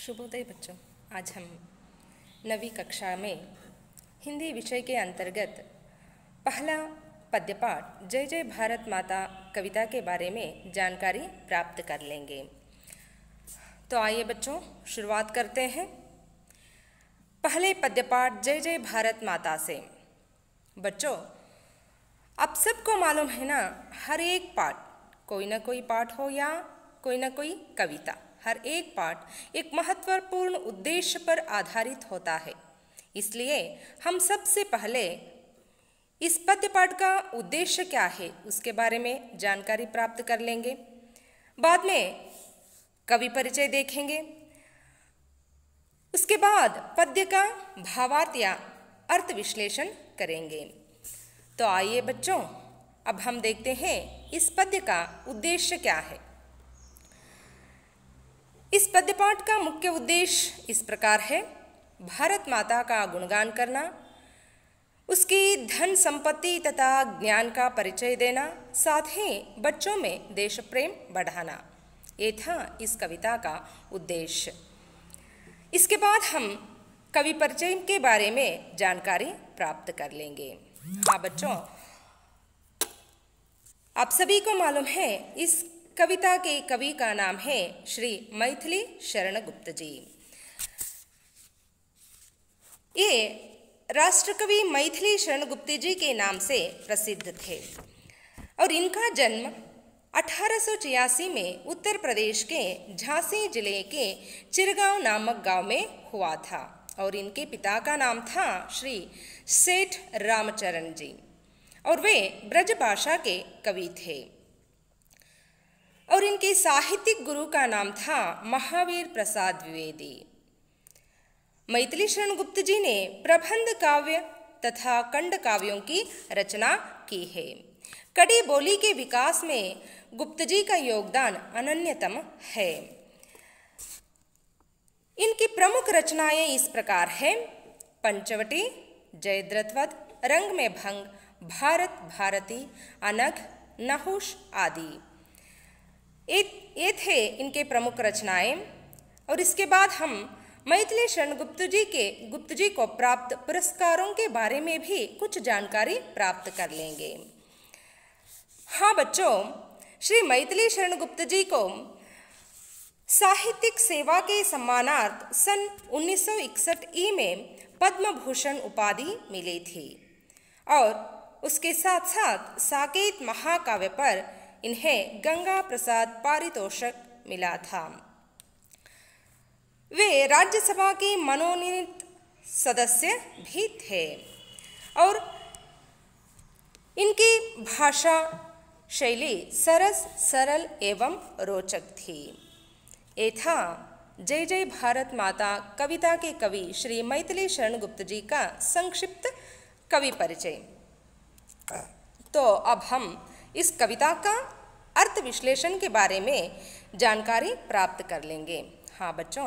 शुभोदय बच्चों। आज हम 9वीं कक्षा में हिंदी विषय के अंतर्गत पहला पद्यपाठ जय जय भारत माता कविता के बारे में जानकारी प्राप्त कर लेंगे। तो आइए बच्चों शुरुआत करते हैं पहले पद्यपाठ जय जय भारत माता से। बच्चों आप सबको मालूम है ना, हर एक पाठ कोई ना कोई पाठ हो या कोई ना कोई कविता, हर एक पाठ एक महत्वपूर्ण उद्देश्य पर आधारित होता है। इसलिए हम सबसे पहले इस पद्य पाठ का उद्देश्य क्या है उसके बारे में जानकारी प्राप्त कर लेंगे। बाद में कवि परिचय देखेंगे। उसके बाद पद्य का भावार्थ या अर्थ विश्लेषण करेंगे। तो आइए बच्चों अब हम देखते हैं इस पद्य का उद्देश्य क्या है। इस पद्यपाठ का मुख्य उद्देश्य इस प्रकार है: भारत माता का गुणगान करना, उसकी धन संपत्ति तथा ज्ञान का परिचय देना, साथ ही बच्चों में देश प्रेम बढ़ाना। ये था इस कविता का उद्देश्य। इसके बाद हम कवि परिचय के बारे में जानकारी प्राप्त कर लेंगे। हाँ बच्चों, आप सभी को मालूम है इस कविता के कवि का नाम है श्री मैथिली शरण गुप्त जी। ये राष्ट्रकवि मैथिली शरण गुप्त जी के नाम से प्रसिद्ध थे और इनका जन्म 1886 में उत्तर प्रदेश के झांसी जिले के चिरगांव नामक गांव में हुआ था और इनके पिता का नाम था श्री सेठ रामचरण जी और वे ब्रज भाषा के कवि थे। और इनके साहित्यिक गुरु का नाम था महावीर प्रसाद द्विवेदी। मैथिली शरण गुप्त जी ने प्रबंध काव्य तथा खंड काव्यों की रचना की है। कड़ी बोली के विकास में गुप्त जी का योगदान अनन्यतम है। इनकी प्रमुख रचनाएं इस प्रकार हैं: पंचवटी, जयद्रथवध, रंग में भंग, भारत भारती, अनघ, नहुष आदि। ये थे इनके प्रमुख रचनाएं। और इसके बाद हम मैथिली शरण गुप्त जी को प्राप्त पुरस्कारों के बारे में भी कुछ जानकारी प्राप्त कर लेंगे। हाँ बच्चों, श्री मैथिली शरण गुप्त जी को साहित्यिक सेवा के सम्मानार्थ सन 1961 में पद्म भूषण उपाधि मिली थी और उसके साथ साथ साकेत महाकाव्य पर इन्हें गंगा प्रसाद पारितोषिक मिला था। वे राज्यसभा के मनोनीत सदस्य भी थे और इनकी भाषा शैली सरस, सरल एवं रोचक थी। ये था जय जय भारत माता कविता के कवि श्री मैथिली शरण गुप्त जी का संक्षिप्त कवि परिचय। तो अब हम इस कविता का अर्थ विश्लेषण के बारे में जानकारी प्राप्त कर लेंगे। हाँ बच्चों,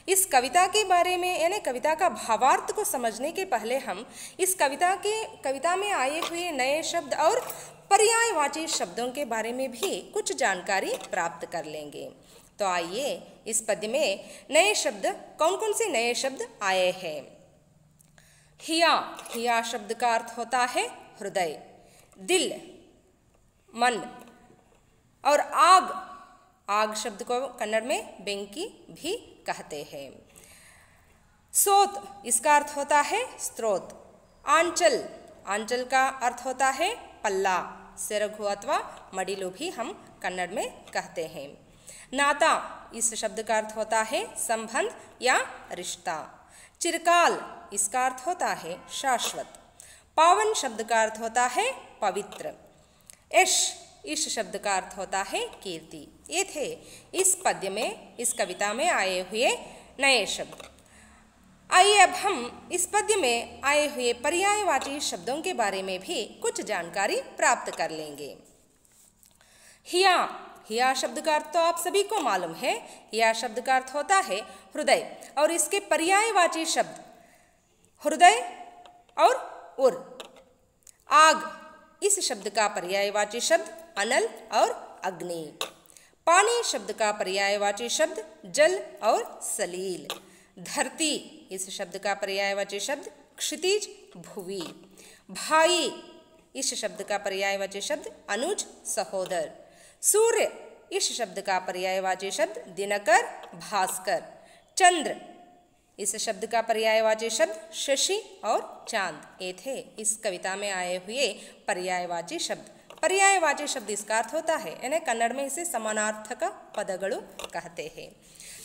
इस कविता के बारे में यानी कविता का भावार्थ को समझने के पहले हम इस कविता में आए हुए नए शब्द और पर्यायवाची शब्दों के बारे में भी कुछ जानकारी प्राप्त कर लेंगे। तो आइए इस पद्य में नए शब्द कौन कौन से नए शब्द आए हैं। हिया शब्द का अर्थ होता है हृदय, दिल, मन और आग शब्द को कन्नड़ में बेंकी भी कहते हैं। सोत इसका अर्थ होता है स्रोत। आंचल का अर्थ होता है पल्ला, सेरघु अथवा मडिलु भी हम कन्नड़ में कहते हैं। नाता इस शब्द का अर्थ होता है संबंध या रिश्ता। चिरकाल इसका अर्थ होता है शाश्वत। पावन शब्द का अर्थ होता है पवित्र। यश इस शब्द का अर्थ होता है कीर्ति। ये थे इस पद्य में, इस कविता में आए हुए नए शब्द। आइए अब हम इस पद्य में आए हुए पर्यायवाची शब्दों के बारे में भी कुछ जानकारी प्राप्त कर लेंगे। हिया शब्द का अर्थ तो आप सभी को मालूम है। हिया शब्द का अर्थ होता है हृदय और इसके पर्यायवाची शब्द हृदय और उर। आग इस शब्द का पर्यायवाची शब्द अनल और अग्नि। पानी शब्द का पर्यायवाची शब्द जल और सलील। धरती, इस शब्द का पर्यायवाची शब्द क्षितिज भुवि। भाई, इस शब्द का पर्यायवाची शब्द अनुज सहोदर। सूर्य, इस शब्द का पर्यायवाची शब्द दिनकर भास्कर। चंद्र, इस शब्द का पर्यायवाची शब्द शशि और चांद। ये थे इस कविता में आए हुए पर्यायवाची शब्द। पर्यायवाची शब्द इसका अर्थ होता है, यानी कन्नड़ में इसे समानार्थक पदगळु कहते हैं।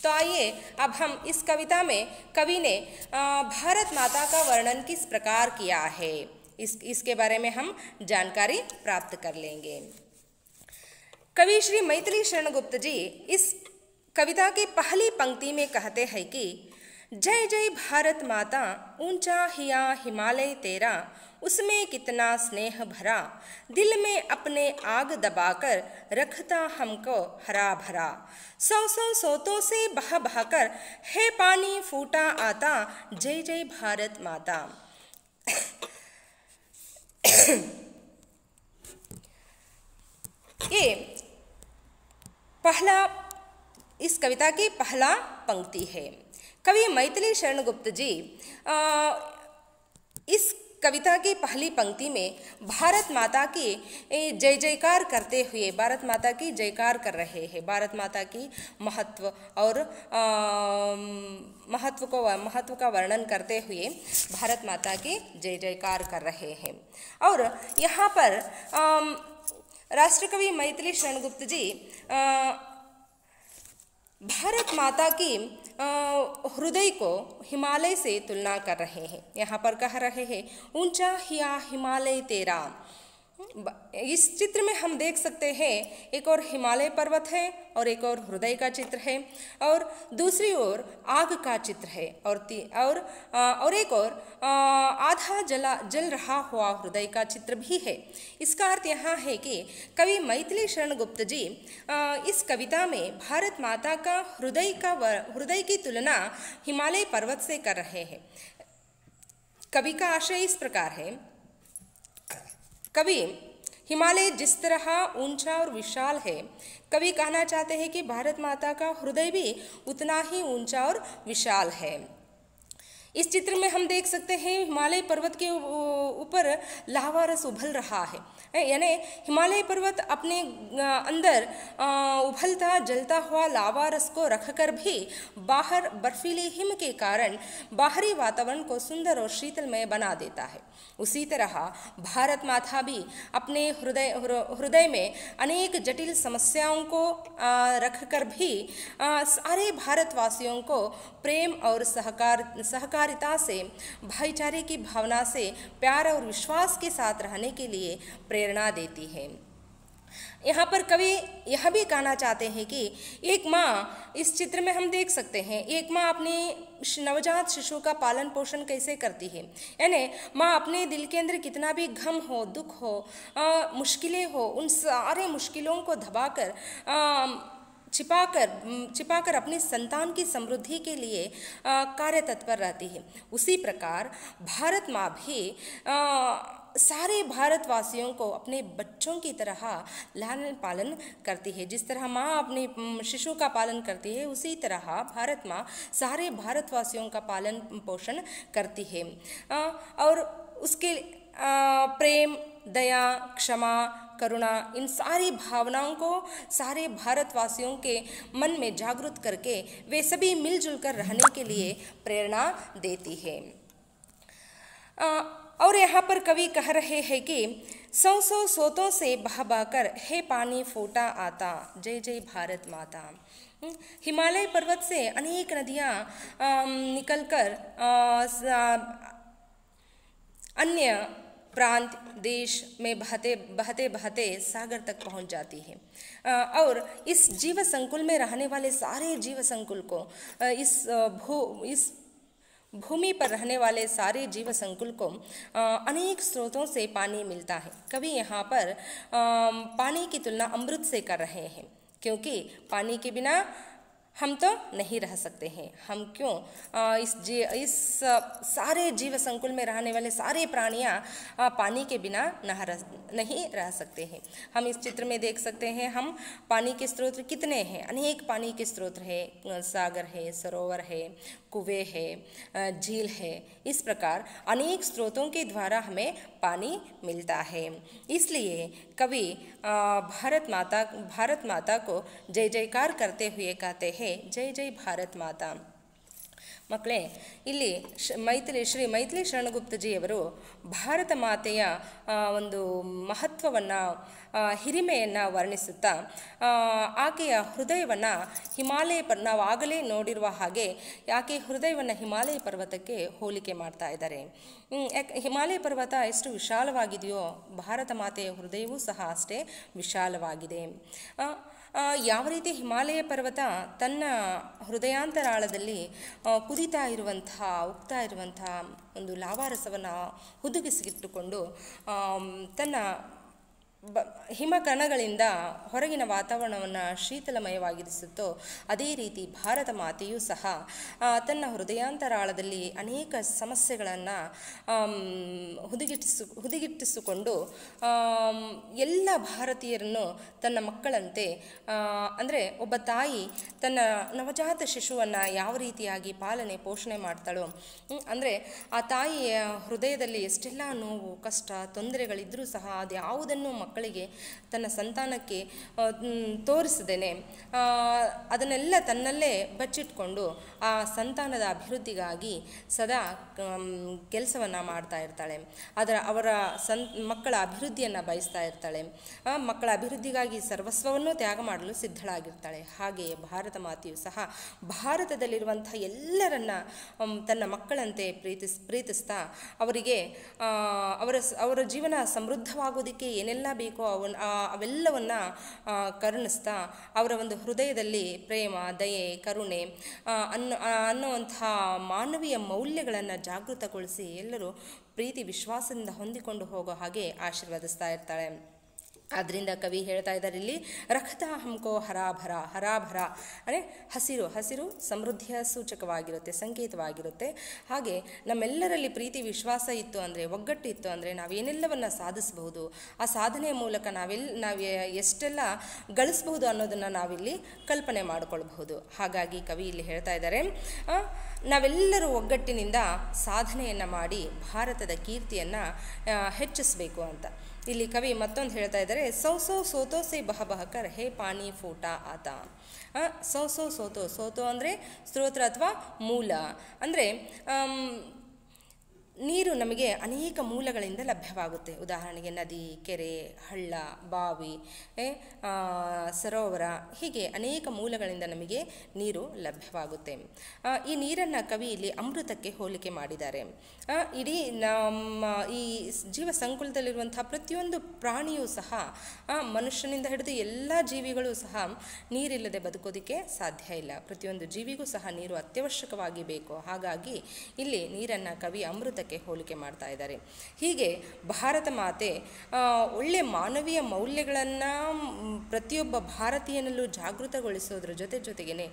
तो आइए अब हम इस कविता में कवि ने भारत माता का वर्णन किस प्रकार किया है, इसके बारे में हम जानकारी प्राप्त कर लेंगे। कवि श्री मैथिली शरण गुप्त जी इस कविता की पहली पंक्ति में कहते हैं कि जय जय भारत माता, ऊंचा हिया हिमालय तेरा, उसमें कितना स्नेह भरा, दिल में अपने आग दबाकर रखता हमको हरा भरा। सौ सौ सोतों से बह बहकर है पानी फूटा आता, जय जय भारत माता। ये पहला, इस कविता की पहला पंक्ति है। कवि मैथिली शरण गुप्त जी इस कविता की पहली पंक्ति में भारत माता की जय जयकार करते हुए भारत माता की जयकार कर रहे हैं। भारत माता की महत्व और महत्व का वर्णन करते हुए भारत माता की जय जयकार कर रहे हैं। और यहाँ पर राष्ट्रकवि मैथिली शरण गुप्त जी भारत माता की हृदय को हिमालय से तुलना कर रहे हैं। यहाँ पर कह रहे हैं ऊंचा हिया हिमालय तेरा। इस चित्र में हम देख सकते हैं एक और हिमालय पर्वत है और एक और हृदय का चित्र है और दूसरी ओर आग का चित्र है और एक और आधा जल रहा हुआ हृदय का चित्र भी है। इसका अर्थ यहाँ है कि कवि मैथिली शरण गुप्त जी इस कविता में भारत माता का हृदय की तुलना हिमालय पर्वत से कर रहे हैं। कवि का आशय इस प्रकार है, कवि हिमालय जिस तरह ऊंचा और विशाल है, कवि कहना चाहते हैं कि भारत माता का हृदय भी उतना ही ऊंचा और विशाल है। इस चित्र में हम देख सकते हैं हिमालय पर्वत के ऊपर लावा रस उबल रहा है, यानी हिमालय पर्वत अपने अंदर उबलता जलता हुआ लावा रस को रखकर भी बाहर बर्फीली हिम के कारण बाहरी वातावरण को सुंदर और शीतलमय बना देता है। उसी तरह भारत माता भी अपने हृदय में अनेक जटिल समस्याओं को रखकर भी सारे भारतवासियों को प्रेम और सहकारिता से, भाईचारे की भावना से, प्यार और विश्वास के साथ रहने के लिए प्रेरणा देती है। यहाँ पर कवि यह भी कहना चाहते हैं कि एक माँ, इस चित्र में हम देख सकते हैं एक माँ अपने नवजात शिशु का पालन पोषण कैसे करती है, यानी माँ अपने दिल के अंदर कितना भी गम हो, दुख हो, मुश्किलें हो, उन सारे मुश्किलों को दबाकर छिपाकर अपनी संतान की समृद्धि के लिए कार्य तत्पर रहती है। उसी प्रकार भारत माँ भी सारे भारतवासियों को अपने बच्चों की तरह लालन पालन करती है। जिस तरह माँ अपने शिशु का पालन करती है, उसी तरह भारत माँ सारे भारतवासियों का पालन पोषण करती है और उसके प्रेम, दया, क्षमा, करुणा, इन सारी भावनाओं को सारे भारतवासियों के मन में जागृत करके वे सभी मिलजुल कर रहने के लिए प्रेरणा देती है। और यहाँ पर कवि कह रहे हैं कि सौ सौ सोतों से बह बहकर है पानी फूटा आता, जय जय भारत माता। हिमालय पर्वत से अनेक नदियाँ निकलकर अन्य प्रांत देश में बहते बहते सागर तक पहुंच जाती है और इस जीव संकुल में रहने वाले सारे जीव संकुल को इस भूमि पर रहने वाले सारे जीव संकुल को अनेक स्रोतों से पानी मिलता है। कवि यहाँ पर पानी की तुलना अमृत से कर रहे हैं, क्योंकि पानी के बिना हम तो नहीं रह सकते हैं। हम क्यों इस सारे जीव संकुल में रहने वाले सारे प्राणियाँ पानी के बिना नहीं रह सकते हैं। हम इस चित्र में देख सकते हैं, हम पानी के स्रोत कितने हैं, अनेक पानी के स्रोत है, सागर है, सरोवर है, कुएं है, झील है। इस प्रकार अनेक स्रोतों के द्वारा हमें पानी मिलता है। इसलिए कवि भारत माता को जय जयकार करते हुए कहते हैं, जय जय भारत माता। ಮಕ್ಕಳೇ, ಇಲ್ಲಿ ಶ್ರೀ ಮೈಥಿಲಿ ಶರಣಗುಪ್ತಜಿಯವರು ಭಾರತ ಮಾತೆಯ ಒಂದು ಮಹತ್ವವನ್ನು, ಹಿರಿಮೆಯನ್ನು ವರ್ಣಿಸುತ್ತಾ ಆಕೆಯ ಹೃದಯವನ್ನು ನಾವು ಆಗಲೇ ನೋಡಿರುವ ಹಾಗೆ ಆಕೆಯ ಹೃದಯವನ್ನು ಹಿಮಾಲಯ ಪರ್ವತಕ್ಕೆ ಹೋಲಿಕೆ ಮಾಡ್ತಾ ಇದ್ದಾರೆ. ಹಿಮಾಲಯ ಪರ್ವತ ಎಷ್ಟು ವಿಶಾಲವಾಗಿದೆಯೋ ಭಾರತ ಮಾತೆಯ ಹೃದಯವೂ ಸಹ ಅಷ್ಟೇ ವಿಶಾಲವಾಗಿದೆ. ಯಾವ ರೀತಿ ಹಿಮಾಲಯ ಪರ್ವತ ತನ್ನ ಹೃದಯಾಂತರಾಳದಲ್ಲಿ ಕುದಿತಾ ಉಗ್ತಾ ಇರುವಂಥ ಒಂದು ಲಾವಾರಸವನ್ನು ಹುದುಗಿಸಿಟ್ಟುಕೊಂಡು ತನ್ನ ಹಿಮಕಣಗಳಿಂದ ಹೊರಗಿನ ವಾತಾವರಣವನ್ನು ಶೀತಲಮಯವಾಗಿರಿಸುತ್ತೋ, ಅದೇ ರೀತಿ ಭಾರತ ಮಾತೆಯೂ ಸಹ ತನ್ನ ಹೃದಯಾಂತರಾಳದಲ್ಲಿ ಅನೇಕ ಸಮಸ್ಯೆಗಳನ್ನು ಹುದುಗಿಟ್ಟಿಸಿಕೊಂಡು ಎಲ್ಲ ಭಾರತೀಯರನ್ನು ತನ್ನ ಮಕ್ಕಳಂತೆ, ಅಂದರೆ ಒಬ್ಬ ತಾಯಿ ತನ್ನ ನವಜಾತ ಶಿಶುವನ್ನು ಯಾವ ರೀತಿಯಾಗಿ ಪಾಲನೆ ಪೋಷಣೆ ಮಾಡ್ತಾಳೋ, ಅಂದರೆ ಆ ತಾಯಿಯ ಹೃದಯದಲ್ಲಿ ಎಷ್ಟೆಲ್ಲ ನೋವು, ಕಷ್ಟ, ತೊಂದರೆಗಳಿದ್ದರೂ ಸಹ ಅದು ಯಾವುದನ್ನು ಮಕ್ಕಳಿಗೆ, ತನ್ನ ಸಂತಾನಕ್ಕೆ ತೋರಿಸದೇನೆ ಅದನ್ನೆಲ್ಲ ತನ್ನಲ್ಲೇ ಬಚ್ಚಿಟ್ಕೊಂಡು ಆ ಸಂತಾನದ ಅಭಿವೃದ್ಧಿಗಾಗಿ ಸದಾ ಕೆಲಸವನ್ನು ಮಾಡ್ತಾ ಇರ್ತಾಳೆ. ಅವರ ಮಕ್ಕಳ ಅಭಿವೃದ್ಧಿಯನ್ನು ಬಯಸ್ತಾ ಇರ್ತಾಳೆ. ಮಕ್ಕಳ ಅಭಿವೃದ್ಧಿಗಾಗಿ ಸರ್ವಸ್ವವನ್ನು ತ್ಯಾಗ ಮಾಡಲು ಸಿದ್ಧಳಾಗಿರ್ತಾಳೆ. ಹಾಗೆಯೇ ಭಾರತ ಮಾತೆಯು ಸಹ ಭಾರತದಲ್ಲಿರುವಂಥ ಎಲ್ಲರನ್ನ ತನ್ನ ಮಕ್ಕಳಂತೆ ಪ್ರೀತಿಸ್ತಾ ಅವರಿಗೆ ಅವರ ಜೀವನ ಸಮೃದ್ಧವಾಗೋದಕ್ಕೆ ಏನೆಲ್ಲ ಬೇಕೋ ಅವೆಲ್ಲವನ್ನು ಕರುಣಿಸ್ತಾ ಅವರ ಒಂದು ಹೃದಯದಲ್ಲಿ ಪ್ರೇಮ, ದಯೆ, ಕರುಣೆ ಅನ್ನುವಂಥ ಮಾನವೀಯ ಮೌಲ್ಯಗಳನ್ನು ಜಾಗೃತಗೊಳಿಸಿ ಎಲ್ಲರೂ ಪ್ರೀತಿ ವಿಶ್ವಾಸದಿಂದ ಹೊಂದಿಕೊಂಡು ಹೋಗೋ ಹಾಗೆ ಆಶೀರ್ವದಿಸ್ತಾ ಇರ್ತಾಳೆ. ಆದ್ದರಿಂದ ಕವಿ ಹೇಳ್ತಾ ಇದ್ದಾರೆ ಇಲ್ಲಿ, ರಖತಾ ಹಮ್ಕೋ ಹರಾಭರ. ಹರಾಭರ ಅಂದರೆ ಹಸಿರು ಸಮೃದ್ಧಿಯ ಸೂಚಕವಾಗಿರುತ್ತೆ, ಸಂಕೇತವಾಗಿರುತ್ತೆ. ಹಾಗೆ ನಮ್ಮೆಲ್ಲರಲ್ಲಿ ಪ್ರೀತಿ ವಿಶ್ವಾಸ ಇತ್ತು ಅಂದರೆ, ಒಗ್ಗಟ್ಟು ಇತ್ತು ಅಂದರೆ ನಾವೇನೆಲ್ಲವನ್ನು ಸಾಧಿಸಬಹುದು, ಆ ಸಾಧನೆಯ ಮೂಲಕ ನಾವು ಎಷ್ಟೆಲ್ಲ ಗಳಿಸಬಹುದು ಅನ್ನೋದನ್ನು ನಾವಿಲ್ಲಿ ಕಲ್ಪನೆ ಮಾಡಿಕೊಳ್ಬಹುದು. ಹಾಗಾಗಿ ಕವಿ ಇಲ್ಲಿ ಹೇಳ್ತಾ ಇದ್ದಾರೆ, ನಾವೆಲ್ಲರೂ ಒಗ್ಗಟ್ಟಿನಿಂದ ಸಾಧನೆಯನ್ನು ಮಾಡಿ ಭಾರತದ ಕೀರ್ತಿಯನ್ನು ಹೆಚ್ಚಿಸಬೇಕು ಅಂತ. ಇಲ್ಲಿ ಕವಿ ಮತ್ತೊಂದು ಹೇಳ್ತಾ ಇದ್ದಾರೆ, ಸೋತೋ ಸೆ ಬಹಕರ್ ಹೇ ಪಾನಿ ಫೂಟ ಆತ. ಸೋತೋ ಅಂದರೆ ಸ್ತೋತ್ರ ಅಥವಾ ಮೂಲ. ಅಂದರೆ ನೀರು ನಮಗೆ ಅನೇಕ ಮೂಲಗಳಿಂದ ಲಭ್ಯವಾಗುತ್ತೆ. ಉದಾಹರಣೆಗೆ ನದಿ, ಕೆರೆ, ಹಳ್ಳ, ಬಾವಿ, ಸರೋವರ, ಹೀಗೆ ಅನೇಕ ಮೂಲಗಳಿಂದ ನಮಗೆ ನೀರು ಲಭ್ಯವಾಗುತ್ತೆ. ಈ ನೀರನ್ನು ಕವಿ ಇಲ್ಲಿ ಅಮೃತಕ್ಕೆ ಹೋಲಿಕೆ ಮಾಡಿದ್ದಾರೆ. ಇಡೀ ನಮ್ಮ ಈ ಜೀವ ಸಂಕುಲದಲ್ಲಿರುವಂಥ ಪ್ರತಿಯೊಂದು ಪ್ರಾಣಿಯೂ ಸಹ, ಮನುಷ್ಯನಿಂದ ಹಿಡಿದು ಎಲ್ಲ ಜೀವಿಗಳು ಸಹ ನೀರಿಲ್ಲದೆ ಬದುಕೋದಕ್ಕೆ ಸಾಧ್ಯ ಇಲ್ಲ. ಪ್ರತಿಯೊಂದು ಜೀವಿಗೂ ಸಹ ನೀರು ಅತ್ಯವಶ್ಯಕವಾಗಿ ಬೇಕು. ಹಾಗಾಗಿ ಇಲ್ಲಿ ನೀರನ್ನು ಕವಿ ಅಮೃತಕ್ಕೆ ಹೋಲಿಕೆ ಮಾಡ್ತಾ ಇದ್ದಾರೆ. ಹೀಗೆ ಭಾರತ ಮಾತೆ ಒಳ್ಳೆ ಮಾನವೀಯ ಮೌಲ್ಯಗಳನ್ನು ಪ್ರತಿಯೊಬ್ಬ ಭಾರತೀಯನಲ್ಲೂ ಜಾಗೃತಗೊಳಿಸೋದ್ರ ಜೊತೆಗೇನೆ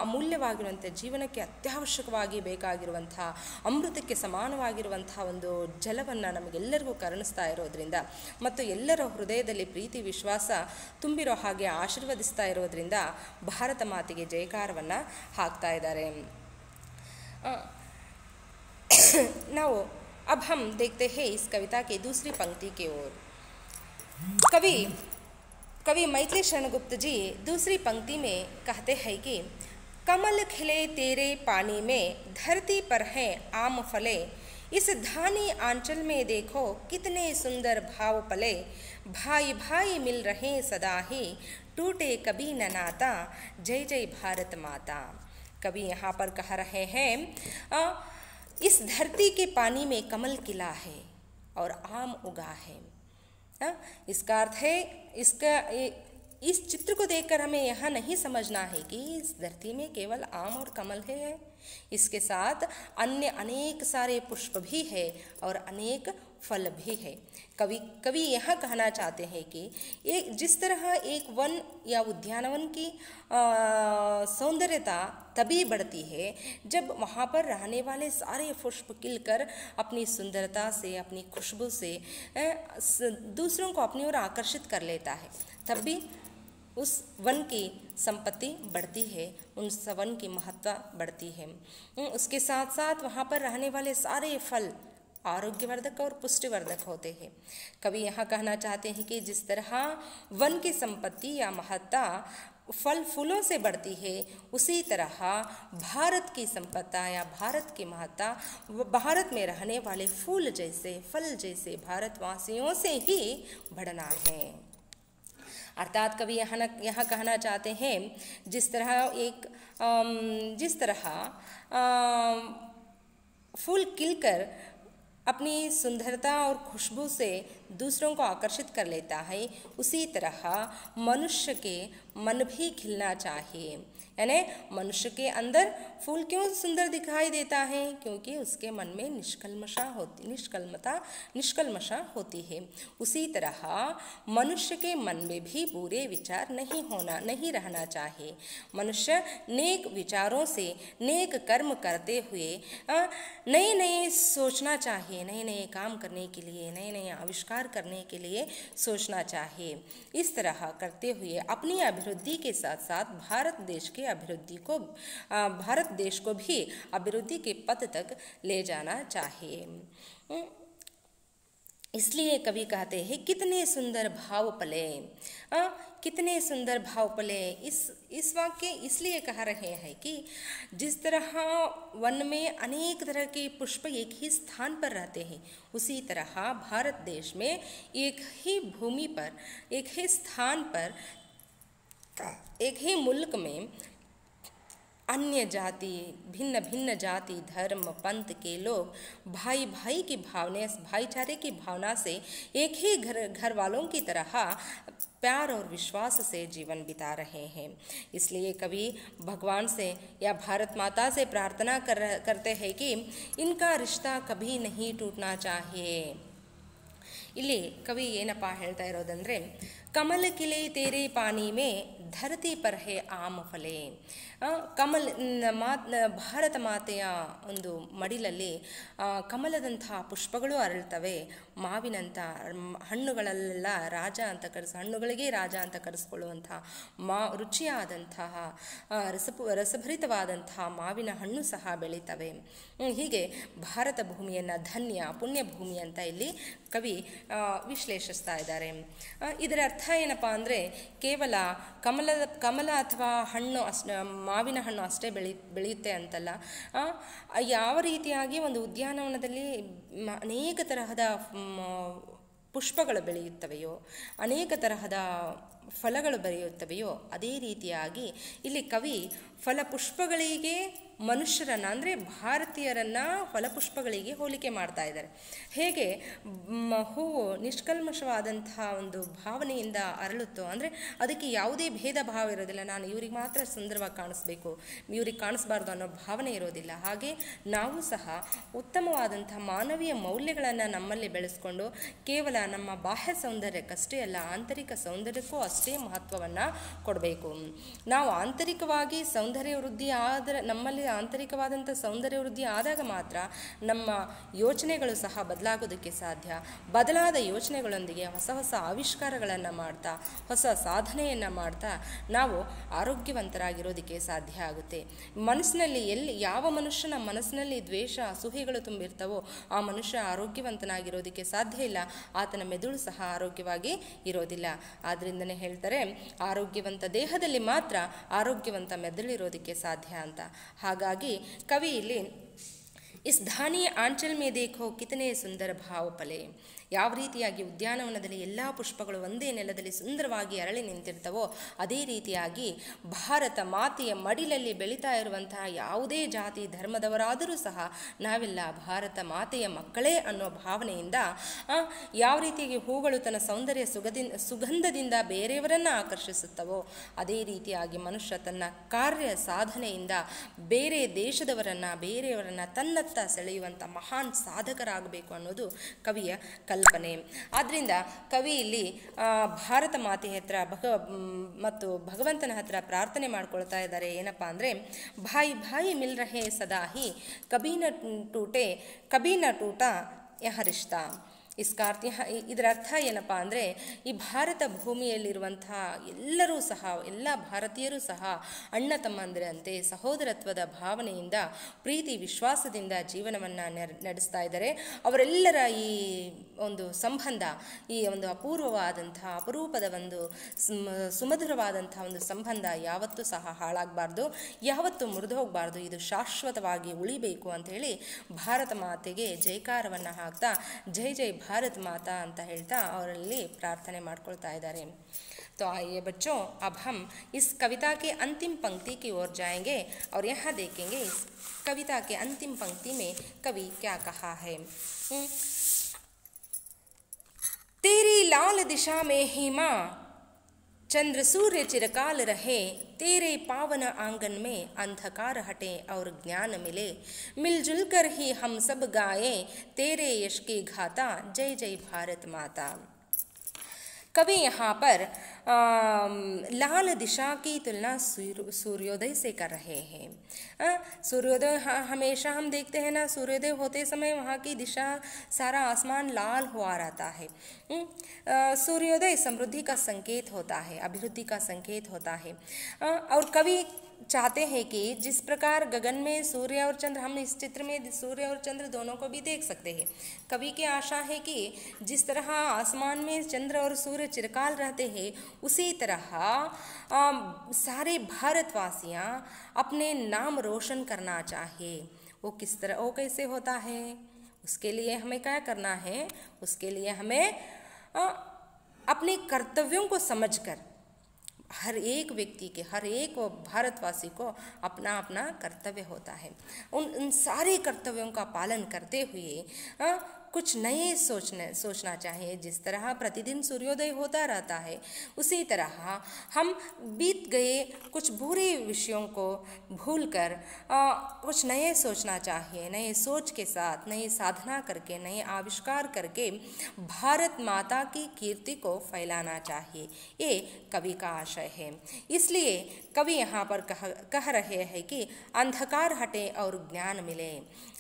ಅಮೂಲ್ಯವಾಗಿರುವಂಥ ಜೀವನಕ್ಕೆ ಅತ್ಯವಶ್ಯಕವಾಗಿ ಬೇಕಾಗಿರುವಂಥ ಅಮೃತಕ್ಕೆ ಸಮಾನವಾಗಿರುವಂಥ ಒಂದು ಜಲವನ್ನು ನಮಗೆಲ್ಲರಿಗೂ ಕರುಣಿಸ್ತಾ ಇರೋದ್ರಿಂದ ಮತ್ತು ಎಲ್ಲರ ಹೃದಯದಲ್ಲಿ ಪ್ರೀತಿ ವಿಶ್ವಾಸ ತುಂಬಿರೋ ಹಾಗೆ ಆಶೀರ್ವದಿಸ್ತಾ ಇರೋದ್ರಿಂದ ಭಾರತ ಮಾತೆಗೆ ಜಯಕಾರವನ್ನು ಹಾಕ್ತಾ ಇದ್ದಾರೆ. ನಾವು अब हम देखते हैं इस कविता के दूसरी पंक्ति की ओर. कवि मैथिली शरणगुप्त जी दूसरी पंक्ति में कहते हैं कि कमल खिले तेरे पानी में, धरती पर हैं आम फले, इस धानी आंचल में देखो कितने सुंदर भाव पले, भाई भाई मिल रहे सदा ही, टूटे कभी न नाता, जय जय भारत माता. कवि यहाँ पर कह रहे हैं, इस धरती के पानी में कमल खिला है और आम उगा है. इसका अर्थ है, इस चित्र को देखकर हमें यह नहीं समझना है कि इस धरती में केवल आम और कमल है, इसके साथ अन्य अनेक सारे पुष्प भी है और अनेक फल भी है। कवि यह कहना चाहते हैं कि एक जिस तरह एक वन या उद्यानवन की सौंदर्यता तभी बढ़ती है जब वहाँ पर रहने वाले सारे पुष्प खिलकर अपनी सुंदरता से, अपनी खुशबू से दूसरों को अपनी ओर आकर्षित कर लेता है, तब भी उस वन की संपत्ति बढ़ती है, उस वन की महत्ता बढ़ती है। उसके साथ साथ वहाँ पर रहने वाले सारे फल आरोग्यवर्धक और पुष्टिवर्धक होते हैं। कवि यहाँ कहना चाहते हैं कि जिस तरह वन की संपत्ति या महत्ता फल फूलों से बढ़ती है, उसी तरह भारत की संपदा या भारत की महत्ता भारत में रहने वाले फूल जैसे, फल जैसे भारतवासियों से ही बढ़ना है। अर्थात कवि यहाँ कहना चाहते हैं जिस तरह फूल खिलकर अपनी सुंदरता और खुशबू से दूसरों को आकर्षित कर लेता है, उसी तरह मनुष्य के मन भी खिलना चाहिए। यानी मनुष्य के अंदर फूल क्यों सुंदर दिखाई देता है? क्योंकि उसके मन में निष्कल्मशा होती है। उसी तरह मनुष्य के मन में भी बुरे विचार नहीं रहना चाहिए। मनुष्य नेक विचारों से नेक कर्म करते हुए नए सोचना चाहिए, नए काम करने के लिए, नए आविष्कार करने के लिए सोचना चाहिए। इस तरह करते हुए अपनी अभिवृद्धि के साथ साथ भारत देश को भी अभिवृद्धि के पथ तक ले जाना चाहिए। इसलिए कवि कहते हैं कितने सुंदर भाव पले, कितने सुंदर भाव पले। इस वाक्य इसलिए कह रहे हैं कि जिस तरह वन में अनेक तरह के पुष्प एक ही स्थान पर रहते हैं, उसी तरह भारत देश में एक ही भूमि पर, एक ही स्थान पर, एक ही मुल्क में अन्य जाति, भिन्न भिन्न जाति, धर्म, पंथ के लोग भाई की भाईचारे की भावना से एक ही घर वालों की तरह प्यार और विश्वास से जीवन बिता रहे हैं। इसलिए कवि भगवान से या भारत माता से प्रार्थना करते हैं कि इनका रिश्ता कभी नहीं टूटना चाहिए। ಇಲ್ಲಿ ಕವಿ ಏನಪ್ಪ ಹೇಳ್ತಾ ಇರೋದಂದರೆ, ಕಮಲ ಕಿಲೆ ತೇರೆ ಪಾನಿ ಮೇ ಧರತಿ ಪರ್ ಹೇ ಆಮ ಫಲೆ. ಭಾರತ ಮಾತೆಯ ಒಂದು ಮಡಿಲಲ್ಲಿ ಕಮಲದಂಥ ಪುಷ್ಪಗಳು ಅರಳ್ತವೆ. ಮಾವಿನಂಥ ಹಣ್ಣುಗಳಲ್ಲೆಲ್ಲ ಹಣ್ಣುಗಳಿಗೆ ರಾಜ ಅಂತ ಕರೆಸ್ಕೊಳ್ಳುವಂಥ ರುಚಿಯಾದಂತಹ ರಸಭರಿತವಾದಂತಹ ಮಾವಿನ ಹಣ್ಣು ಸಹ ಬೆಳೀತವೆ. ಹೀಗೆ ಭಾರತ ಭೂಮಿಯನ್ನು ಪುಣ್ಯ ಭೂಮಿ ಅಂತ ಇಲ್ಲಿ ಕವಿ ವಿಶ್ಲೇಷಿಸ್ತಾ ಇದ್ದಾರೆ. ಇದರ ಅರ್ಥ ಏನಪ್ಪ ಅಂದರೆ, ಕೇವಲ ಕಮಲ ಅಥವಾ ಮಾವಿನ ಹಣ್ಣು ಅಷ್ಟೇ ಬೆಳೆಯುತ್ತೆ ಅಂತಲ್ಲ. ಯಾವ ರೀತಿಯಾಗಿ ಒಂದು ಉದ್ಯಾನವನದಲ್ಲಿ ಅನೇಕ ತರಹದ ಪುಷ್ಪಗಳು ಬೆಳೆಯುತ್ತವೆಯೋ, ಅನೇಕ ತರಹದ ಫಲಗಳು ಬೆಳೆಯುತ್ತವೆಯೋ, ಅದೇ ರೀತಿಯಾಗಿ ಇಲ್ಲಿ ಕವಿ ಫಲಪುಷ್ಪಗಳಿಗೆ ಮನುಷ್ಯರನ್ನು ಅಂದರೆ ಭಾರತೀಯರನ್ನು ಫಲಪುಷ್ಪಗಳಿಗೆ ಹೋಲಿಕೆ ಮಾಡ್ತಾ ಇದ್ದಾರೆ. ಹೇಗೆ ಹೂವು ನಿಷ್ಕಲ್ಮಶವಾದಂತಹ ಒಂದು ಭಾವನೆಯಿಂದ ಅರಳುತ್ತೋ, ಅಂದರೆ ಅದಕ್ಕೆ ಯಾವುದೇ ಭೇದ ಭಾವ ಇರೋದಿಲ್ಲ, ನಾನು ಇವ್ರಿಗೆ ಮಾತ್ರ ಸುಂದರವಾಗಿ ಕಾಣಿಸ್ಬೇಕು, ಇವ್ರಿಗೆ ಕಾಣಿಸ್ಬಾರ್ದು ಅನ್ನೋ ಭಾವನೆ ಇರೋದಿಲ್ಲ. ಹಾಗೆ ನಾವು ಸಹ ಉತ್ತಮವಾದಂಥ ಮಾನವೀಯ ಮೌಲ್ಯಗಳನ್ನು ನಮ್ಮಲ್ಲಿ ಬೆಳೆಸ್ಕೊಂಡು ಕೇವಲ ನಮ್ಮ ಬಾಹ್ಯ ಸೌಂದರ್ಯಕ್ಕಷ್ಟೇ ಅಲ್ಲ, ಆಂತರಿಕ ಸೌಂದರ್ಯಕ್ಕೂ ಅಷ್ಟೇ ಮಹತ್ವವನ್ನು ಕೊಡಬೇಕು. ನಾವು ಆಂತರಿಕವಾಗಿ ಸೌಂದರ್ಯ ವೃದ್ಧಿ ಆದರೆ, ನಮ್ಮಲ್ಲಿ ಆಂತರಿಕವಾದಂಥ ಸೌಂದರ್ಯ ವೃದ್ಧಿ ಆದಾಗ ಮಾತ್ರ ನಮ್ಮ ಯೋಚನೆಗಳು ಸಹ ಬದಲಾಗೋದಕ್ಕೆ ಸಾಧ್ಯ. ಬದಲಾದ ಯೋಚನೆಗಳೊಂದಿಗೆ ಹೊಸ ಹೊಸ ಆವಿಷ್ಕಾರಗಳನ್ನು ಮಾಡ್ತಾ, ಹೊಸ ಸಾಧನೆಯನ್ನು ಮಾಡ್ತಾ ನಾವು ಆರೋಗ್ಯವಂತರಾಗಿರೋದಕ್ಕೆ ಸಾಧ್ಯ ಆಗುತ್ತೆ. ಮನಸ್ಸಿನಲ್ಲಿ ಯಾವ ಮನುಷ್ಯನ ಮನಸ್ಸಿನಲ್ಲಿ ದ್ವೇಷ, ಅಸೂಹೆಗಳು ತುಂಬಿರ್ತವೋ ಆ ಮನುಷ್ಯ ಆರೋಗ್ಯವಂತನಾಗಿರೋದಕ್ಕೆ ಸಾಧ್ಯ ಇಲ್ಲ, ಆತನ ಮೆದುಳು ಸಹ ಆರೋಗ್ಯವಾಗಿ ಇರೋದಿಲ್ಲ. ಆದ್ದರಿಂದನೇ ಹೇಳ್ತಾರೆ, ಆರೋಗ್ಯವಂತ ದೇಹದಲ್ಲಿ ಮಾತ್ರ ಆರೋಗ್ಯವಂತ ಮೆದುಳಿರೋದಕ್ಕೆ ಸಾಧ್ಯ ಅಂತ. ಹಾಗಾಗಿ ಕವಿ ಇಲ್ಲಿ इस धाನಿಯ ಆಂಚಲ್ ಮೇ ದೇಖೋ ಕಿತನೆ ಸುಂದರ ಭಾವ ಪಲೆ. ಯಾವ ರೀತಿಯಾಗಿ ಉದ್ಯಾನವನದಲ್ಲಿ ಎಲ್ಲ ಪುಷ್ಪಗಳು ಒಂದೇ ನೆಲದಲ್ಲಿ ಸುಂದರವಾಗಿ ಅರಳಿ ನಿಂತಿರ್ತವೋ ಅದೇ ರೀತಿಯಾಗಿ ಭಾರತ ಮಾತೆಯ ಮಡಿಲಲ್ಲಿ ಬೆಳೀತಾ ಇರುವಂತಹ ಯಾವುದೇ ಜಾತಿ ಧರ್ಮದವರಾದರೂ ಸಹ ನಾವೆಲ್ಲ ಭಾರತ ಮಾತೆಯ ಮಕ್ಕಳೇ ಅನ್ನೋ ಭಾವನೆಯಿಂದ ಯಾವ ರೀತಿಯಾಗಿ ಹೂಗಳು ತನ್ನ ಸೌಂದರ್ಯ ಸುಗಂಧದಿಂದ ಬೇರೆಯವರನ್ನು ಆಕರ್ಷಿಸುತ್ತವೋ ಅದೇ ರೀತಿಯಾಗಿ ಮನುಷ್ಯ ತನ್ನ ಕಾರ್ಯ ಸಾಧನೆಯಿಂದ ಬೇರೆ ಬೇರೆಯವರನ್ನು ತನ್ನತ್ತ ಸೆಳೆಯುವಂಥ ಮಹಾನ್ ಸಾಧಕರಾಗಬೇಕು ಅನ್ನೋದು ಕವಿಯ ಕಲ್ಪನೆ. ಆದ್ದರಿಂದ ಕವಿ ಇಲ್ಲಿ ಭಾರತ ಮಾತೆ ಹತ್ರ ಮತ್ತು ಭಗವಂತನ ಹತ್ರ ಪ್ರಾರ್ಥನೆ ಮಾಡ್ಕೊಳ್ತಾ ಇದ್ದಾರೆ. ಏನಪ್ಪ ಅಂದರೆ, ಭಾಯಿ ಭಾಯಿ ಮಿಲ್ ರಹೆ ಸದಾ ಹಿ ಕಬಿ ನ ಟೂಟ ಯಹ ರಿಶ್ತಾ. ಇದರ ಅರ್ಥ ಏನಪ್ಪ ಅಂದರೆ, ಈ ಭಾರತ ಭೂಮಿಯಲ್ಲಿರುವಂತಹ ಎಲ್ಲರೂ ಸಹ, ಎಲ್ಲ ಭಾರತೀಯರು ಸಹ ಅಣ್ಣ ತಮ್ಮಂದಿರಂತೆ ಸಹೋದರತ್ವದ ಭಾವನೆಯಿಂದ ಪ್ರೀತಿ ವಿಶ್ವಾಸದಿಂದ ಜೀವನವನ್ನು ನಡೆಸ್ತಾ ಇದ್ದಾರೆ. ಅವರೆಲ್ಲರ ಈ ಒಂದು ಸಂಬಂಧ, ಈ ಒಂದು ಅಪರೂಪದ ಒಂದು ಸುಮಧುರವಾದಂಥ ಒಂದು ಸಂಬಂಧ ಯಾವತ್ತೂ ಸಹ ಹಾಳಾಗಬಾರ್ದು, ಯಾವತ್ತೂ ಮುರಿದೋಗಬಾರ್ದು, ಇದು ಶಾಶ್ವತವಾಗಿ ಉಳಿಬೇಕು ಅಂಥೇಳಿ ಭಾರತ ಮಾತೆಗೆ ಜೈಕಾರವನ್ನು ಹಾಕ್ತಾ ಜೈ ಜೈ भारत माता ಅಂತ ಹೇಳ್ತಾ ಅವರಲ್ಲಿ ಪ್ರಾರ್ಥನೆ ಮಾಡ್ಕೊಳ್ತಾ ಇದ್ದಾರೆ. तो आइए बच्चों, अब हम इस कविता के अंतिम पंक्ति की ओर जाएंगे और यहाँ देखेंगे इस कविता के अंतिम पंक्ति में कवि क्या कहा है. तेरी लाल दिशा में ही माँ चंद्र सूर्य चिरकाल रहे, तेरे पावन आंगन में अंधकार हटे और ज्ञान मिले, मिलजुल कर ही हम सब गाएं तेरे यश की गाथा, जय जय भारत माता. कवि यहाँ पर लाल दिशा की तुलना सूर्योदय से कर रहे हैं. सूर्योदय हमेशा हम देखते हैं ना, सूर्योदय होते समय वहाँ की दिशा सारा आसमान लाल हुआ रहता है. सूर्योदय समृद्धि का संकेत होता है, अभिवृद्धि का संकेत होता है. और कवि चाहते हैं कि जिस प्रकार गगन में सूर्य और चंद्र, हम इस चित्र में सूर्य और चंद्र दोनों को भी देख सकते हैं. कवि की आशा है कि जिस तरह आसमान में चंद्र और सूर्य चिरकाल रहते हैं, उसी तरह सारे भारतवासियाँ अपने नाम रोशन करना चाहिए. वो किस तरह, वो कैसे होता है, उसके लिए हमें क्या करना है, उसके लिए हमें अपने कर्तव्यों को समझकर, हर एक व्यक्ति के, हर एक भारतवासी को अपना अपना कर्तव्य होता है. उन सारे कर्तव्यों का पालन करते हुए कुछ नए सोचना चाहिए. जिस तरह प्रतिदिन सूर्योदय होता रहता है, उसी तरह हम बीत गए कुछ बुरे विषयों को भूलकर कुछ नए सोचना चाहिए. नए सोच के साथ, नई साधना करके, नए आविष्कार करके भारत माता की कीर्ति को फैलाना चाहिए. ये कवि का आशय है. इसलिए कवि यहाँ पर कह रहे हैं कि अंधकार हटे और ज्ञान मिले.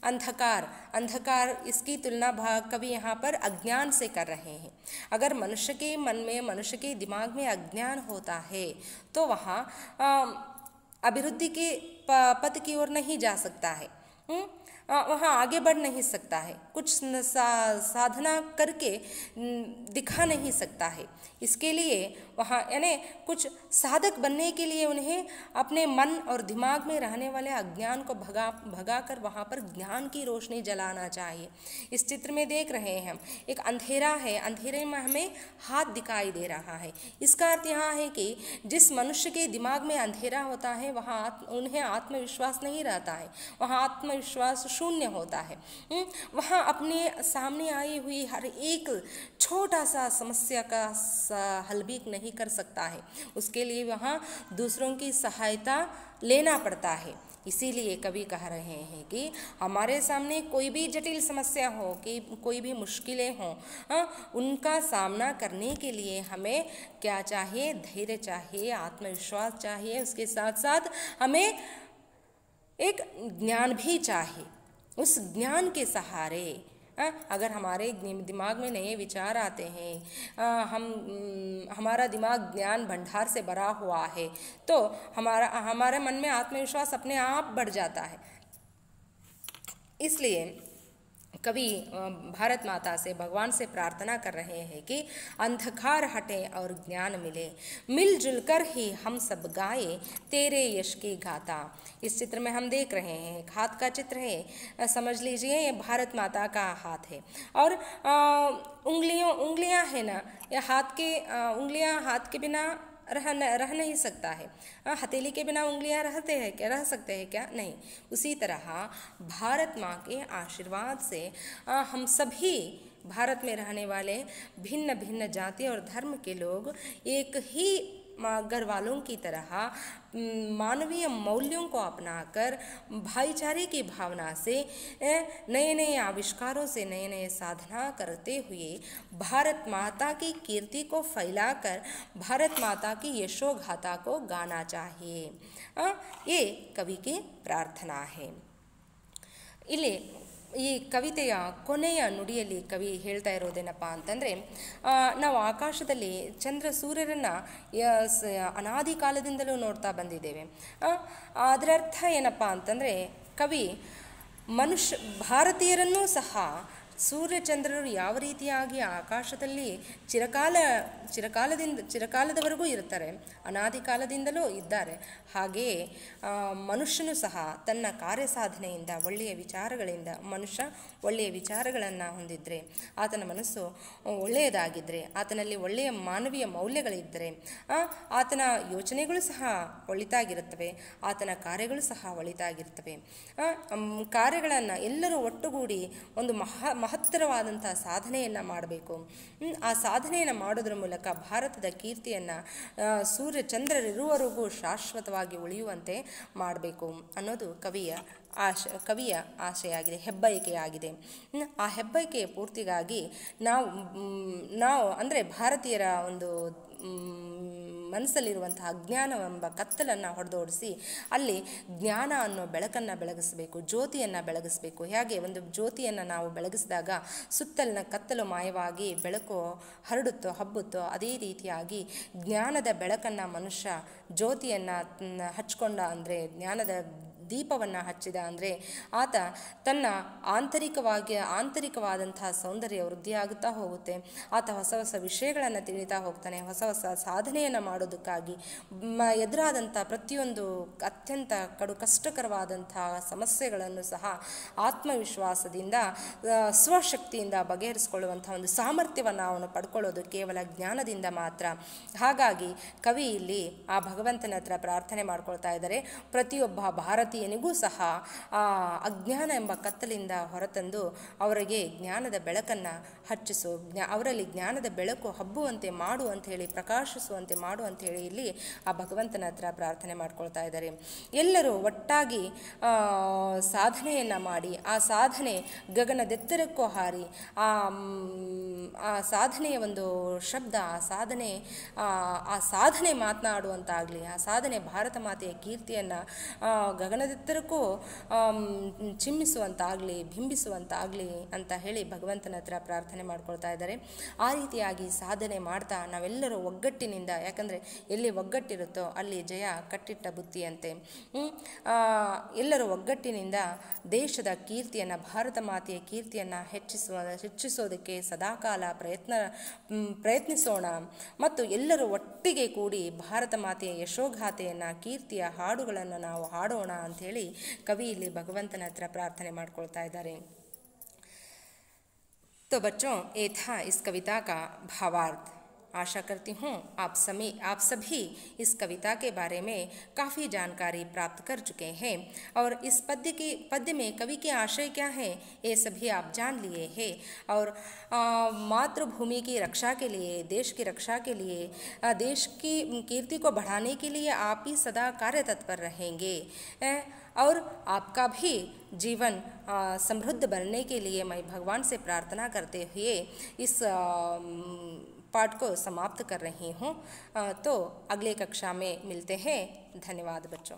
अंधकार इसकी तुलना कवि यहाँ पर अज्ञान से कर रहे हैं. अगर मनुष्य के मन में, मनुष्य के दिमाग में अज्ञान होता है तो वहाँ अभिवृद्धि के पथ की ओर नहीं जा सकता है, वहाँ आगे बढ़ नहीं सकता है, कुछ साधना करके दिखा नहीं सकता है. इसके लिए वहाँ यानी कुछ साधक बनने के लिए उन्हें अपने मन और दिमाग में रहने वाले अज्ञान को भगा कर वहाँ पर ज्ञान की रोशनी जलाना चाहिए. इस चित्र में देख रहे हैं हम एक अंधेरा है, अंधेरे में हमें हाथ दिखाई दे रहा है. इसका अर्थ यहाँ है कि जिस मनुष्य के दिमाग में अंधेरा होता है वहाँ उन्हें आत्मविश्वास नहीं रहता है, वहाँ आत्मविश्वास शून्य होता है. वहाँ अपने सामने आई हुई हर एक छोटा सा समस्या का हल भी नहीं कर सकता है. उसके लिए वहाँ दूसरों की सहायता लेना पड़ता है. इसीलिए कवि कह रहे हैं कि हमारे सामने कोई भी जटिल समस्या हो, कि कोई भी मुश्किलें हों, उनका सामना करने के लिए हमें क्या चाहिए, धैर्य चाहिए, आत्मविश्वास चाहिए. उसके साथ साथ हमें एक ज्ञान भी चाहिए. उस ज्ञान के सहारे अगर हमारे दिमाग में नए विचार आते हैं, हमारा दिमाग ज्ञान भंडार से भरा हुआ है, तो हमारे मन में आत्मविश्वास अपने आप बढ़ जाता है. इसलिए कवि भारत माता से, भगवान से प्रार्थना कर रहे हैं कि अंधकार हटे और ज्ञान मिले, मिलजुल कर ही हम सब गाए तेरे यश की गाथा। इस चित्र में हम देख रहे हैं, एक हाथ का चित्र है, समझ लीजिए ये भारत माता का हाथ है, और उंगलियां है ना, या हाथ के उंगलियां हाथ के बिना रह नहीं सकता है। हथेली के बिना उंगलियां रह सकते हैं क्या? नहीं। उसी तरह भारत माँ के आशीर्वाद से हम सभी भारत में रहने वाले भिन्न भिन्न जाति और धर्म के लोग एक ही घर वालों की तरह मानवीय मूल्यों को अपनाकर भाईचारे की भावना से नए नए आविष्कारों से नए नए साधना करते हुए भारत माता की कीर्ति को फैलाकर भारत माता की यशोगाथा को गाना चाहिए। ये कवि की प्रार्थना है। ಇಲ್ಲಿ ಈ ಕವಿತೆಯ ಕೊನೆಯ ನುಡಿಯಲ್ಲಿ ಕವಿ ಹೇಳ್ತಾ ಇರೋದೇನಪ್ಪ ಅಂತಂದರೆ, ನಾವು ಆಕಾಶದಲ್ಲಿ ಚಂದ್ರ ಸೂರ್ಯರನ್ನು ಅನಾದಿ ಕಾಲದಿಂದಲೂ ನೋಡ್ತಾ ಬಂದಿದ್ದೇವೆ. ಅದರ ಅರ್ಥ ಏನಪ್ಪ ಅಂತಂದರೆ, ಕವಿ ಭಾರತೀಯರನ್ನೂ ಸಹ ಸೂರ್ಯಚಂದ್ರರು ಯಾವ ರೀತಿಯಾಗಿ ಆಕಾಶದಲ್ಲಿ ಚಿರಕಾಲದವರೆಗೂ ಇರ್ತಾರೆ, ಅನಾದಿ ಕಾಲದಿಂದಲೂ ಇದ್ದಾರೆ, ಹಾಗೆಯೇ ಮನುಷ್ಯನು ಸಹ ತನ್ನ ಕಾರ್ಯಸಾಧನೆಯಿಂದ ಒಳ್ಳೆಯ ವಿಚಾರಗಳಿಂದ ಮನುಷ್ಯ ಒಳ್ಳೆಯ ವಿಚಾರಗಳನ್ನು ಹೊಂದಿದ್ರೆ, ಆತನ ಮನಸ್ಸು ಒಳ್ಳೆಯದಾಗಿದ್ದರೆ, ಆತನಲ್ಲಿ ಒಳ್ಳೆಯ ಮಾನವೀಯ ಮೌಲ್ಯಗಳಿದ್ದರೆ ಆತನ ಯೋಚನೆಗಳು ಸಹ ಒಳಿತಾಗಿರುತ್ತವೆ, ಆತನ ಕಾರ್ಯಗಳು ಸಹ ಒಳಿತಾಗಿರ್ತವೆ. ಕಾರ್ಯಗಳನ್ನು ಎಲ್ಲರೂ ಒಟ್ಟುಗೂಡಿ ಒಂದು ಮಹತ್ತರವಾದಂಥ ಸಾಧನೆಯನ್ನು ಮಾಡಬೇಕು. ಆ ಸಾಧನೆಯನ್ನು ಮಾಡೋದ್ರ ಮೂಲಕ ಭಾರತದ ಕೀರ್ತಿಯನ್ನು ಸೂರ್ಯಚಂದ್ರರಿರುವವರೆಗೂ ಶಾಶ್ವತವಾಗಿ ಉಳಿಯುವಂತೆ ಮಾಡಬೇಕು ಅನ್ನೋದು ಕವಿಯ ಆಶೆಯಾಗಿದೆ, ಹೆಬ್ಬಯಕೆಯಾಗಿದೆ. ಆ ಹೆಬ್ಬಯಕೆಯ ಪೂರ್ತಿಗಾಗಿ ನಾವು ಅಂದರೆ ಭಾರತೀಯರ ಒಂದು ಮನಸ್ಸಲ್ಲಿರುವಂತಹ ಅಜ್ಞಾನವೆಂಬ ಕತ್ತಲನ್ನು ಹೊಡೆದೋಡಿಸಿ ಅಲ್ಲಿ ಜ್ಞಾನ ಅನ್ನೋ ಬೆಳಕನ್ನು ಬೆಳಗಿಸಬೇಕು, ಜ್ಯೋತಿಯನ್ನು ಬೆಳಗಿಸಬೇಕು. ಹೇಗೆ ಒಂದು ಜ್ಯೋತಿಯನ್ನು ನಾವು ಬೆಳಗಿಸಿದಾಗ ಸುತ್ತಲಿನ ಕತ್ತಲು ಮಾಯವಾಗಿ ಬೆಳಕು ಹರಡುತ್ತೋ ಹಬ್ಬುತ್ತೋ, ಅದೇ ರೀತಿಯಾಗಿ ಜ್ಞಾನದ ಬೆಳಕನ್ನು ಮನುಷ್ಯ ಜ್ಯೋತಿಯನ್ನು ಹಚ್ಕೊಂಡ ಅಂದರೆ, ಜ್ಞಾನದ ದೀಪವನ್ನು ಹಚ್ಚಿದ ಅಂದರೆ ಆತ ತನ್ನ ಆಂತರಿಕವಾದಂತಹ ಸೌಂದರ್ಯ ವೃದ್ಧಿಯಾಗುತ್ತಾ ಹೋಗುತ್ತೆ. ಆತ ಹೊಸ ಹೊಸ ವಿಷಯಗಳನ್ನು ತಿಳಿತಾ ಹೋಗ್ತಾನೆ. ಹೊಸ ಹೊಸ ಸಾಧನೆಯನ್ನು ಮಾಡೋದಕ್ಕಾಗಿ ಎದುರಾದಂಥ ಪ್ರತಿಯೊಂದು ಅತ್ಯಂತ ಕಷ್ಟಕರವಾದಂತಹ ಸಮಸ್ಯೆಗಳನ್ನು ಸಹ ಆತ್ಮವಿಶ್ವಾಸದಿಂದ ಸ್ವಶಕ್ತಿಯಿಂದ ಬಗೆಹರಿಸಿಕೊಳ್ಳುವಂಥ ಒಂದು ಸಾಮರ್ಥ್ಯವನ್ನು ಅವನು ಪಡ್ಕೊಳ್ಳೋದು ಕೇವಲ ಜ್ಞಾನದಿಂದ ಮಾತ್ರ. ಹಾಗಾಗಿ ಕವಿ ಇಲ್ಲಿ ಆ ಭಗವಂತನ ಹತ್ರ ಪ್ರಾರ್ಥನೆ ಮಾಡ್ಕೊಳ್ತಾ ಇದ್ದಾರೆ, ಪ್ರತಿಯೊಬ್ಬ ಭಾರತೀಯನಿಗೂ ಸಹ ಅಜ್ಞಾನ ಎಂಬ ಕತ್ತಲಿಂದ ಹೊರತಂದು ಅವರಿಗೆ ಜ್ಞಾನದ ಬೆಳಕನ್ನು ಹಚ್ಚಿಸು, ಅವರಲ್ಲಿ ಜ್ಞಾನದ ಬೆಳಕು ಹಬ್ಬುವಂತೆ ಮಾಡು ಅಂತ ಹೇಳಿ, ಪ್ರಕಾಶಿಸುವಂತೆ ಮಾಡು ಅಂತ ಹೇಳಿ ಇಲ್ಲಿ ಆ ಭಗವಂತನ ಹತ್ರ ಪ್ರಾರ್ಥನೆ ಮಾಡ್ಕೊಳ್ತಾ ಇದ್ದಾರೆ. ಎಲ್ಲರೂ ಒಟ್ಟಾಗಿ ಸಾಧನೆಯನ್ನು ಮಾಡಿ, ಆ ಸಾಧನೆ ಗಗನದೆತ್ತರಕ್ಕೂ ಹಾರಿ, ಆ ಸಾಧನೆಯ ಒಂದು ಶಬ್ದ, ಆ ಸಾಧನೆ ಮಾತನಾಡುವಂತಾಗಲಿ, ಆ ಸಾಧನೆ ಭಾರತ ಮಾತೆಯ ಕೀರ್ತಿಯನ್ನು ಗಗನದೆತ್ತರಕ್ಕೂ ಚಿಮ್ಮಿಸುವಂತಾಗಲಿ, ಬಿಂಬಿಸುವಂತಾಗಲಿ ಅಂತ ಹೇಳಿ ಭಗವಂತನ ಹತ್ರ ಪ್ರಾರ್ಥನೆ ಮಾಡ್ಕೊಳ್ತಾ ಇದ್ದಾರೆ. ಆ ರೀತಿಯಾಗಿ ಸಾಧನೆ ಮಾಡ್ತಾ ನಾವೆಲ್ಲರೂ ಒಗ್ಗಟ್ಟಿನಿಂದ, ಯಾಕಂದರೆ ಎಲ್ಲಿ ಒಗ್ಗಟ್ಟಿರುತ್ತೋ ಅಲ್ಲಿ ಜಯ ಕಟ್ಟಿಟ್ಟ ಬುತ್ತಿಯಂತೆ, ಎಲ್ಲರೂ ಒಗ್ಗಟ್ಟಿನಿಂದ ದೇಶದ ಕೀರ್ತಿಯನ್ನು, ಭಾರತ ಮಾತೆಯ ಕೀರ್ತಿಯನ್ನು ಹೆಚ್ಚಿಸೋದಕ್ಕೆ ಸದಾಕಾಲ ಪ್ರಯತ್ನಿಸೋಣ ಮತ್ತು ಎಲ್ಲರೂ ಒಟ್ಟಿಗೆ ಕೂಡಿ ಭಾರತ ಮಾತೆಯ ಯಶೋಗಾಥೆಯನ್ನು, ಕೀರ್ತಿಯ ಹಾಡುಗಳನ್ನು ನಾವು ಹಾಡೋಣ ಅಂಥೇಳಿ ಕವಿ ಇಲ್ಲಿ ಭಗವಂತನ ಹತ್ರ ಪ್ರಾರ್ಥನೆ ಮಾಡ್ಕೊಳ್ತಾ ಇದ್ದಾರೆ. तो बच्चों, ये था इस कविता का भावार्थ. आशा करती हूँ आप सभी इस कविता के बारे में काफ़ी जानकारी प्राप्त कर चुके हैं और इस पद्य में कवि के आशय क्या है ये सभी आप जान लिए हैं. और मातृभूमि की रक्षा के लिए, देश की रक्षा के लिए, देश की कीर्ति को बढ़ाने के लिए आप ही सदा कार्यतत्पर रहेंगे और आपका भी जीवन समृद्ध बनने के लिए मैं भगवान से प्रार्थना करते हुए इस पाठ को समाप्त कर रही हूँ. तो अगले कक्षा में मिलते हैं. धन्यवाद बच्चों.